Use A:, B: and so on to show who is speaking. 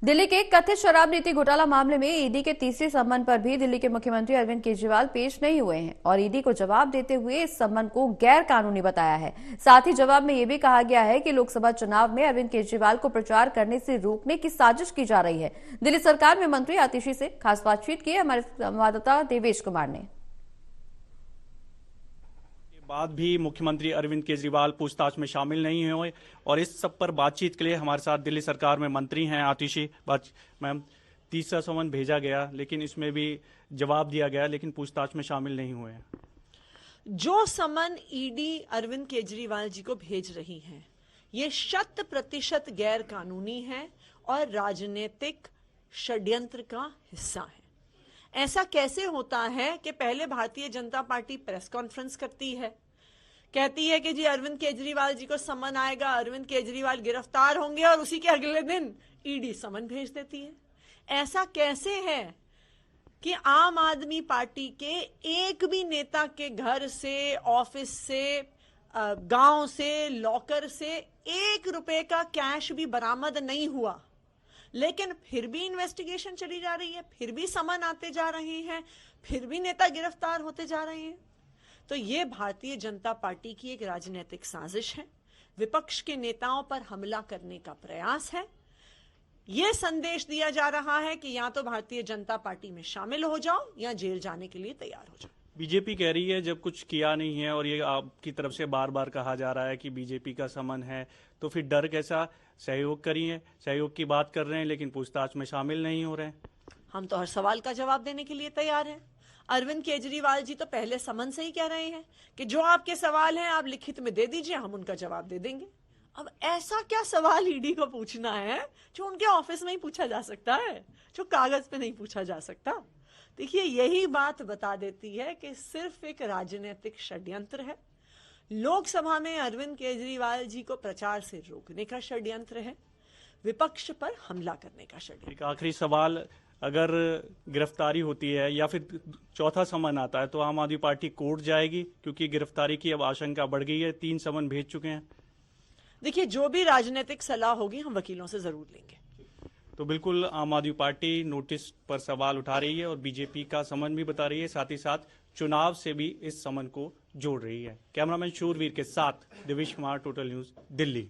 A: दिल्ली के कथित शराब नीति घोटाला मामले में ईडी के तीसरे सम्मन पर भी दिल्ली के मुख्यमंत्री अरविंद केजरीवाल पेश नहीं हुए हैं और ईडी को जवाब देते हुए इस सम्मन को गैर कानूनी बताया है। साथ ही जवाब में यह भी कहा गया है कि लोकसभा चुनाव में अरविंद केजरीवाल को प्रचार करने से रोकने की साजिश की जा रही है। दिल्ली सरकार में मंत्री आतिशी से खास बातचीत की हमारे संवाददाता देवेश कुमार ने।
B: बाद भी मुख्यमंत्री अरविंद केजरीवाल पूछताछ में शामिल नहीं हुए और इस सब पर बातचीत के लिए हमारे साथ दिल्ली सरकार में मंत्री हैं आतिशी मैम। तीसरा समन भेजा गया लेकिन इसमें भी जवाब दिया गया लेकिन पूछताछ में शामिल नहीं हुए हैं।
C: जो समन ईडी अरविंद केजरीवाल जी को भेज रही है ये 100% गैर कानूनी है और राजनीतिक षड्यंत्र का हिस्सा है। ऐसा कैसे होता है कि पहले Bharatiya Janata party press conference करती है, कहती है कि जी अरविंद केजरीवाल जी को समन आएगा, अरविंद केजरीवाल गिरफ्तार होंगे और उसी के अगले दिन ईडी समन भेज देती है। ऐसा कैसे है कि आम आदमी पार्टी के एक भी नेता के घर से, ऑफिस से, गांव से, लॉकर से 1 रुपए का कैश भी बरामद नहीं हुआ, लेकिन फिर भी इन्वेस्टिगेशन चली जा रही है, फिर भी समन आते जा रहे हैं, फिर भी नेता गिरफ्तार होते जा रहे हैं। तो ये भारतीय जनता पार्टी की एक राजनीतिक साजिश है, विपक्ष के नेताओं पर हमला करने का प्रयास है। ये संदेश दिया जा रहा है कि या तो भारतीय जनता पार्टी में शामिल हो जाओ या जेल जाने के लिए तैयार हो जाओ।
B: बीजेपी कह रही है जब कुछ किया नहीं है और ये आपकी तरफ से बार बार कहा जा रहा है कि बीजेपी का समन है, तो फिर डर कैसा? सहयोग करिए, सहयोग की बात कर रहे हैं लेकिन पूछताछ में शामिल नहीं हो रहे हैं।
C: हम तो हर सवाल का जवाब देने के लिए तैयार हैं। अरविंद केजरीवाल जी तो पहले समन से ही कह रहे हैं कि जो आपके सवाल हैं आप लिखित में दे दीजिए, हम उनका जवाब दे देंगे। अब ऐसा क्या सवाल ईडी को पूछना है जो उनके ऑफिस में ही पूछा जा सकता है, जो कागज पे नहीं पूछा जा सकता? देखिए, यही बात बता देती है कि सिर्फ एक राजनीतिक षड्यंत्र है। लोकसभा में अरविंद केजरीवाल जी को प्रचार से रोकने का षड्यंत्र है, विपक्ष पर हमला करने का षड्यंत्र।
B: एक आखिरी सवाल, अगर गिरफ्तारी होती है या फिर चौथा समन आता है तो आम आदमी पार्टी कोर्ट जाएगी, क्योंकि गिरफ्तारी की अब आशंका बढ़ गई है, 3 समन भेज चुके हैं।
C: देखिए, जो भी राजनीतिक सलाह होगी हम वकीलों से जरूर लेंगे।
B: तो बिल्कुल आम आदमी पार्टी नोटिस पर सवाल उठा रही है और बीजेपी का समन भी बता रही है, साथ ही साथ चुनाव से भी इस समन को जोड़ रही है। कैमरामैन शूरवीर के साथ देवेश कुमार, टोटल न्यूज, दिल्ली।